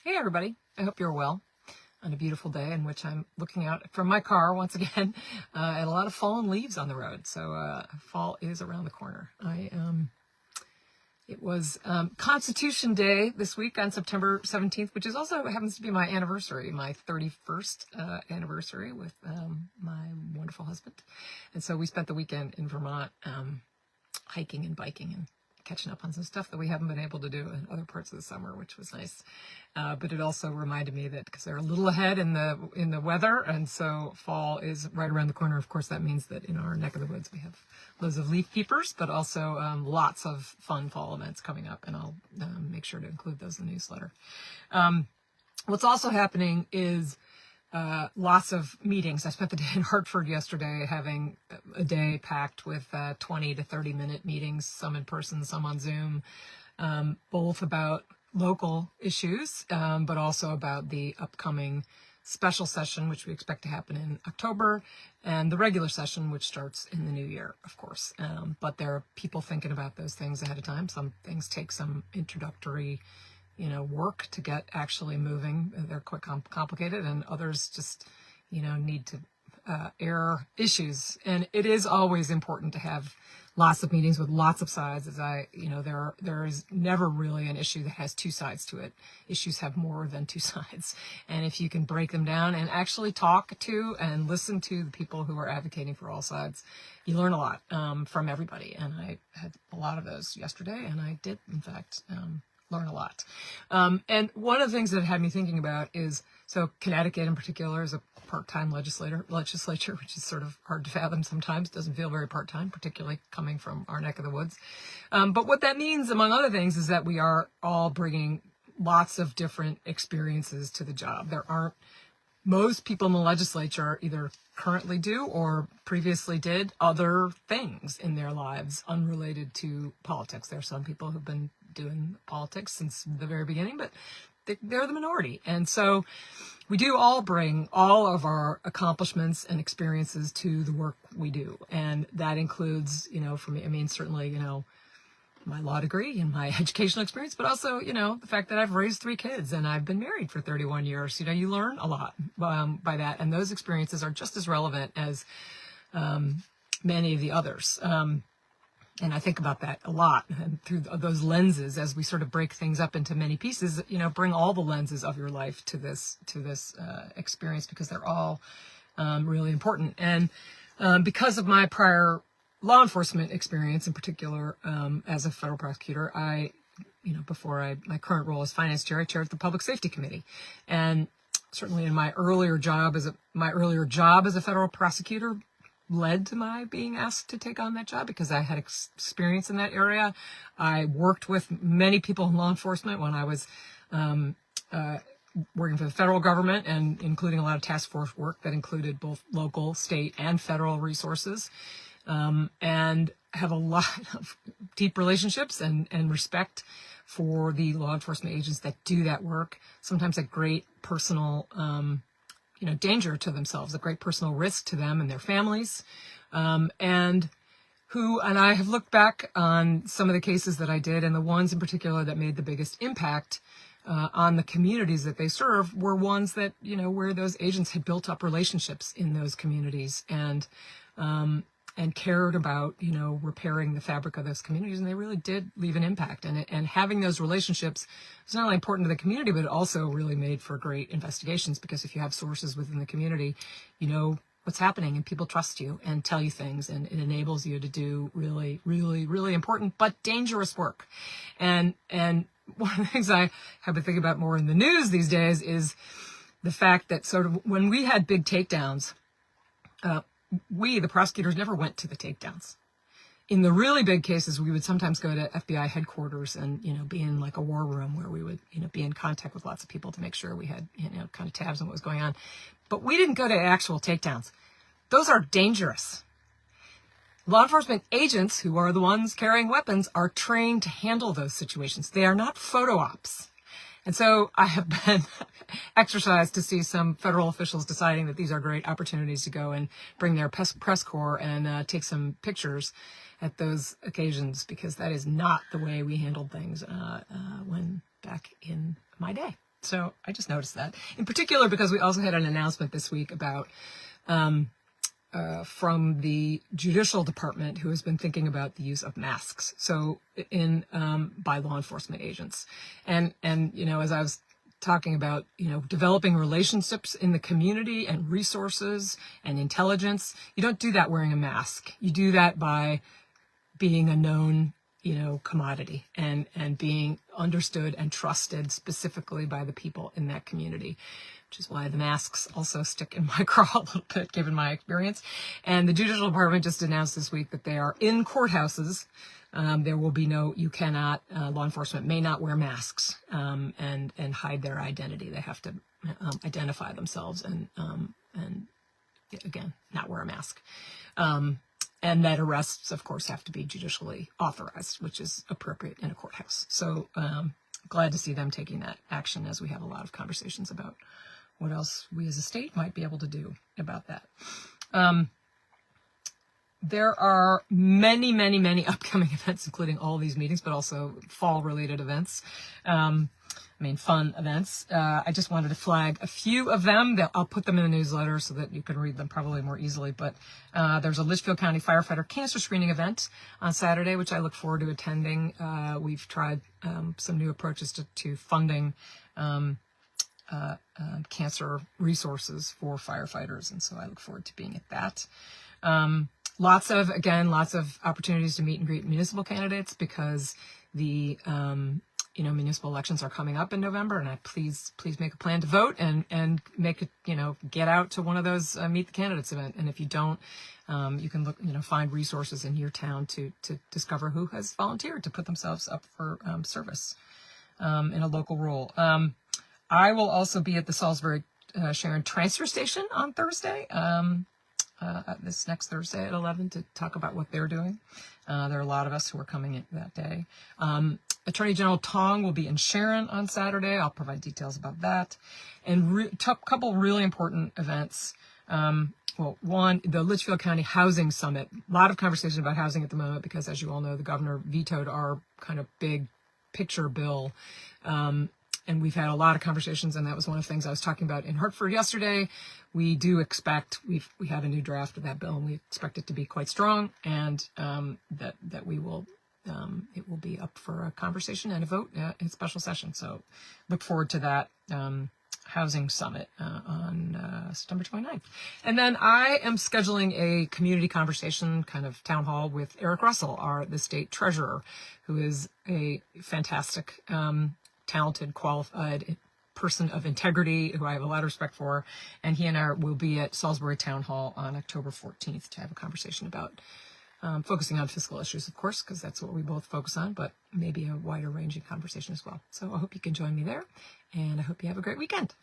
Hey everybody, I hope you're well on a beautiful day in which I'm looking out from my car once again at a lot of fallen leaves on the road. So fall is around the corner. It was Constitution Day this week on September 17th, which is also happens to be my anniversary, my 31st anniversary with my wonderful husband. And so we spent the weekend in Vermont hiking and biking and catching up on some stuff that we haven't been able to do in other parts of the summer, which was nice. But it also reminded me that because they're a little ahead in the weather, and so fall is right around the corner. Of course, that means that in our neck of the woods we have loads of leaf peepers, but also lots of fun fall events coming up, and I'll make sure to include those in the newsletter. What's also happening is lots of meetings. I spent the day in Hartford yesterday having a day packed with 20 to 30-minute meetings, some in person, some on Zoom, both about local issues, but also about the upcoming special session, which we expect to happen in October, and the regular session, which starts in the new year, of course. But there are people thinking about those things ahead of time. Some things take some introductory work to get actually moving. They're quite complicated, and others just, need to air issues. And it is always important to have lots of meetings with lots of sides. There is never really an issue that has two sides to it. Issues have more than two sides. And if you can break them down and actually talk to and listen to the people who are advocating for all sides, you learn a lot from everybody. And I had a lot of those yesterday, and I did, in fact, learn a lot. And one of the things that had me thinking about is, so Connecticut in particular is a part-time legislature, which is sort of hard to fathom sometimes. Doesn't feel very part-time, particularly coming from our neck of the woods. But what that means, among other things, is that we are all bringing lots of different experiences to the job. Most people in the legislature either currently do or previously did other things in their lives unrelated to politics. There are some people who've been doing politics since the very beginning, but they're the minority. And so we do all bring all of our accomplishments and experiences to the work we do. And that includes, for me, certainly, my law degree and my educational experience, but also, the fact that I've raised 3 kids and I've been married for 31 years. You learn a lot by that. And those experiences are just as relevant as many of the others. And I think about that a lot, and through those lenses, as we sort of break things up into many pieces, bring all the lenses of your life to this experience, because they're all really important. And because of my prior law enforcement experience, in particular, as a federal prosecutor, my current role as finance chair, I chaired the Public Safety Committee, and certainly in my earlier job as a federal prosecutor led to my being asked to take on that job because I had experience in that area. I worked with many people in law enforcement when I was working for the federal government, and including a lot of task force work that included both local, state, and federal resources, and have a lot of deep relationships and respect for the law enforcement agents that do that work, sometimes at great personal danger to themselves, a great personal risk to them and their families. And I have looked back on some of the cases that I did, and the ones in particular that made the biggest impact on the communities that they serve were ones that, where those agents had built up relationships in those communities and cared about, repairing the fabric of those communities, and they really did leave an impact. And having those relationships is not only important to the community, but it also really made for great investigations, because if you have sources within the community, you know what's happening, and people trust you and tell you things, and it enables you to do really, really, really important but dangerous work. And one of the things I have been thinking about more in the news these days is the fact that sort of when we had big takedowns, we, the prosecutors, never went to the takedowns. In the really big cases, we would sometimes go to FBI headquarters and, be in like a war room where we would, be in contact with lots of people to make sure we had, kind of tabs on what was going on. But we didn't go to actual takedowns. Those are dangerous. Law enforcement agents, who are the ones carrying weapons, are trained to handle those situations. They are not photo ops. And so I have been exercised to see some federal officials deciding that these are great opportunities to go and bring their press corps and take some pictures at those occasions, because that is not the way we handled things when back in my day. So I just noticed that, in particular because we also had an announcement this week about from the Judicial Department, who has been thinking about the use of masks, so in by law enforcement agents, and as I was talking about, developing relationships in the community and resources and intelligence, you don't do that wearing a mask. You do that by being a known commodity and being understood and trusted specifically by the people in that community, which is why the masks also stick in my craw a little bit, given my experience. And the Judicial Department just announced this week that they are in courthouses. There will be law enforcement may not wear masks and hide their identity. They have to identify themselves and again, not wear a mask. And that arrests, of course, have to be judicially authorized, which is appropriate in a courthouse. So glad to see them taking that action, as we have a lot of conversations about what else we as a state might be able to do about that. There are many, many, many upcoming events, including all these meetings, but also fall-related events. Fun events. I just wanted to flag a few of them. I'll put them in the newsletter so that you can read them probably more easily. But there's a Litchfield County Firefighter Cancer Screening event on Saturday, which I look forward to attending. We've tried some new approaches to funding cancer resources for firefighters, and so I look forward to being at that. Lots of opportunities to meet and greet municipal candidates, because the municipal elections are coming up in November, and please make a plan to vote and make it, get out to one of those Meet the Candidates event. And if you don't, you can look, find resources in your town to discover who has volunteered to put themselves up for service in a local role. I will also be at the Salisbury Sharon Transfer Station on Thursday. This next Thursday at 11 to talk about what they're doing. There are a lot of us who are coming in that day. Attorney General Tong will be in Sharon on Saturday. I'll provide details about that. And couple really important events. One, the Litchfield County Housing Summit. A lot of conversation about housing at the moment because, as you all know, the governor vetoed our kind of big picture bill. And we've had a lot of conversations, and that was one of the things I was talking about in Hartford yesterday. We do expect, we have a new draft of that bill, and we expect it to be quite strong, and that we will, it will be up for a conversation and a vote in special session. So look forward to that housing summit on September 29th. And then I am scheduling a community conversation, kind of town hall, with Eric Russell, the state treasurer, who is a fantastic talented, qualified person of integrity who I have a lot of respect for. And he and I will be at Salisbury Town Hall on October 14th to have a conversation about focusing on fiscal issues, of course, because that's what we both focus on, but maybe a wider ranging conversation as well. So I hope you can join me there, and I hope you have a great weekend.